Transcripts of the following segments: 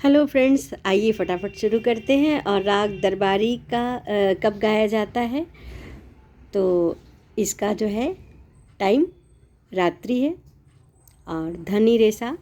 Hello friends, आइए फटाफट शुरू करते हैं। और राग दरबारी का कब गाया जाता है? तो इसका जो है टाइम रात्रि है। और धनी रेसा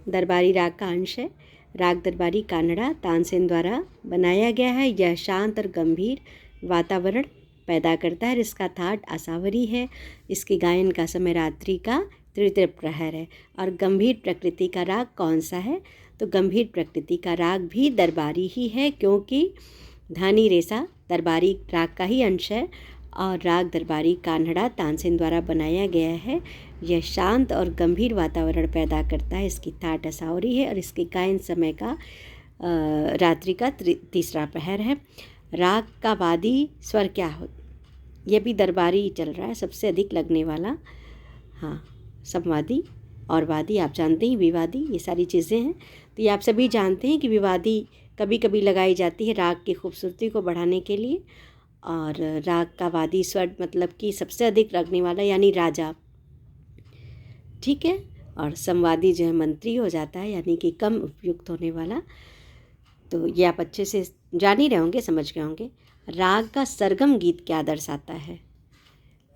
दरबारी राग का अंश है। राग दरबारी कानड़ा तानसेन द्वारा बनाया गया है। यह शांत और गंभीर वातावरण पैदा करता है। इसका थाट आसावरी है। इसके गायन का समय रात्रि का तृतीय प्रहर है। और गंभीर प्रकृति का राग कौन सा है? तो गंभीर प्रकृति का राग भी दरबारी ही है, क्योंकि धानी रेसा दरबारी राग का ही अंश है। और राग दरबारी कान्हड़ा तानसेन द्वारा बनाया गया है। यह शांत और गंभीर वातावरण पैदा करता है। इसकी थाट आसावरी है और इसके गायन समय का रात्रि का तीसरा प्रहर है। राग का वादी स्वर क्या हो? यह भी दरबारी चल रहा है, सबसे अधिक लगने वाला। हाँ, समवादी और वादी आप जानते हैं, विवादी, ये सारी चीज़ें हैं। तो ये आप सभी जानते हैं कि विवादी कभी कभी लगाई जाती है राग की खूबसूरती को बढ़ाने के लिए। और राग का वादी स्वर मतलब कि सबसे अधिक लगने वाला, यानी राजा, ठीक है। और संवादी जो है मंत्री हो जाता है, यानी कि कम उपयुक्त होने वाला। तो ये आप अच्छे से जान ही रहे होंगे, समझ गए होंगे। राग का सरगम गीत क्या दर्शाता है?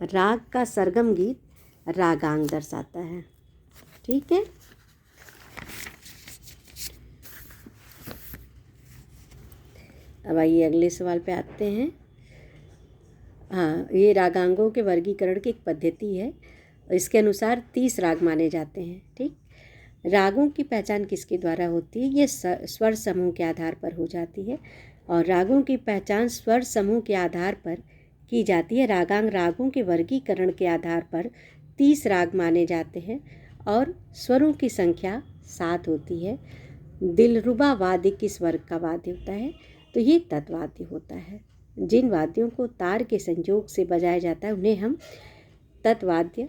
राग का सरगम गीत रागांग दर्शाता है, ठीक है। अब आइए अगले सवाल पे आते हैं। हाँ, ये रागांगों के वर्गीकरण की एक पद्धति है। इसके अनुसार 30 राग माने जाते हैं, ठीक। रागों की पहचान किसके द्वारा होती है? ये स्वर समूह के आधार पर हो जाती है। और रागों की पहचान स्वर समूह के आधार पर की जाती है। रागांग रागों के वर्गीकरण के आधार पर 30 राग माने जाते हैं और स्वरों की संख्या 7 होती है। दिलरुबा वाद्य किस वर्ग का वाद्य होता है? तो ये तत्वाद्य होता है। जिन वाद्यों को तार के संयोग से बजाया जाता है उन्हें हम तत्वाद्य,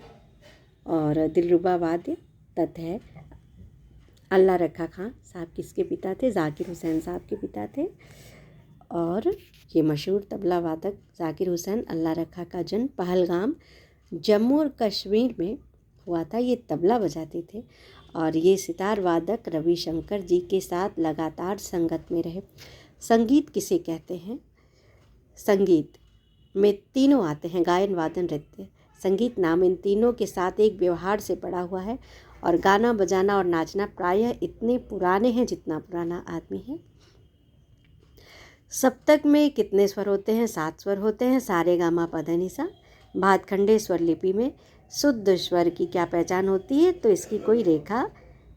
और दिलरुबा वाद्य तत् है। अल्लाह रखा खां साहब किसके पिता थे? जाकिर हुसैन साहब के पिता थे। और ये मशहूर तबला वादक जाकिर हुसैन अल्लाह रखा का जन्म पहलगाम जम्मू और कश्मीर में हुआ था। ये तबला बजाते थे और ये सितार वादक रविशंकर जी के साथ लगातार संगत में रहे। संगीत किसे कहते हैं? संगीत में तीनों आते हैं, गायन, वादन, नृत्य। संगीत नाम इन तीनों के साथ एक व्यवहार से पड़ा हुआ है। और गाना बजाना और नाचना प्रायः इतने पुराने हैं जितना पुराना आदमी है। सप्तक में कितने स्वर होते हैं? 7 स्वर होते हैं। सारे गामा पध निसा। भातखंडे स्वर लिपि में शुद्ध स्वर की क्या पहचान होती है? तो इसकी कोई रेखा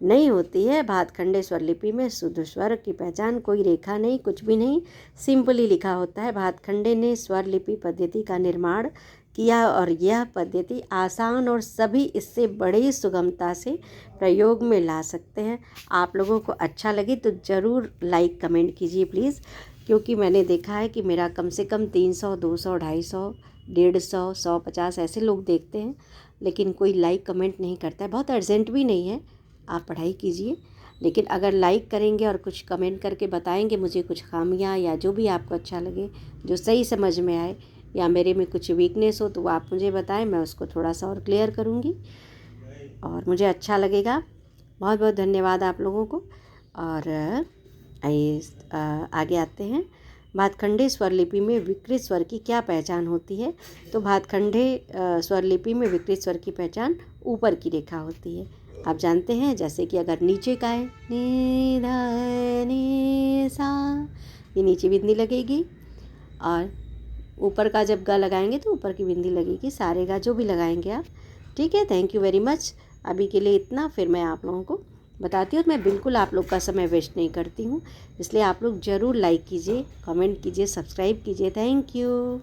नहीं होती है। भातखंडे स्वर लिपि में शुद्ध स्वर की पहचान, कोई रेखा नहीं, कुछ भी नहीं, सिंपली लिखा होता है। भातखंडे ने स्वर लिपि पद्धति का निर्माण किया और यह पद्धति आसान और सभी इससे बड़ी सुगमता से प्रयोग में ला सकते हैं। आप लोगों को अच्छा लगे तो ज़रूर लाइक कमेंट कीजिए प्लीज़, क्योंकि मैंने देखा है कि मेरा कम से कम 300, 200, 250, 150, 150 ऐसे लोग देखते हैं, लेकिन कोई लाइक कमेंट नहीं करता है। बहुत अर्जेंट भी नहीं है, आप पढ़ाई कीजिए। लेकिन अगर लाइक करेंगे और कुछ कमेंट करके बताएंगे मुझे कुछ खामियां या जो भी आपको अच्छा लगे, जो सही समझ में आए, या मेरे में कुछ वीकनेस हो तो वो आप मुझे बताएं, मैं उसको थोड़ा सा और क्लियर करूँगी और मुझे अच्छा लगेगा। बहुत बहुत धन्यवाद आप लोगों को। और आइए आगे आते हैं। भातखंडे स्वर लिपि में विकृत स्वर की क्या पहचान होती है? तो भातखंडे स्वर लिपि में विकृत स्वर की पहचान ऊपर की रेखा होती है। आप जानते हैं, जैसे कि अगर नीचे का है नी धा नी सा, ये नीचे बिंदी लगेगी। और ऊपर का जब गा लगाएंगे तो ऊपर की बिंदी लगेगी। सारे गा जो भी लगाएंगे आप, ठीक है। Thank you very much. अभी के लिए इतना, फिर मैं आप लोगों को बताती हूँ। मैं बिल्कुल आप लोग का समय वेस्ट नहीं करती हूँ, इसलिए आप लोग ज़रूर लाइक कीजिए, कमेंट कीजिए, सब्सक्राइब कीजिए। Thank you.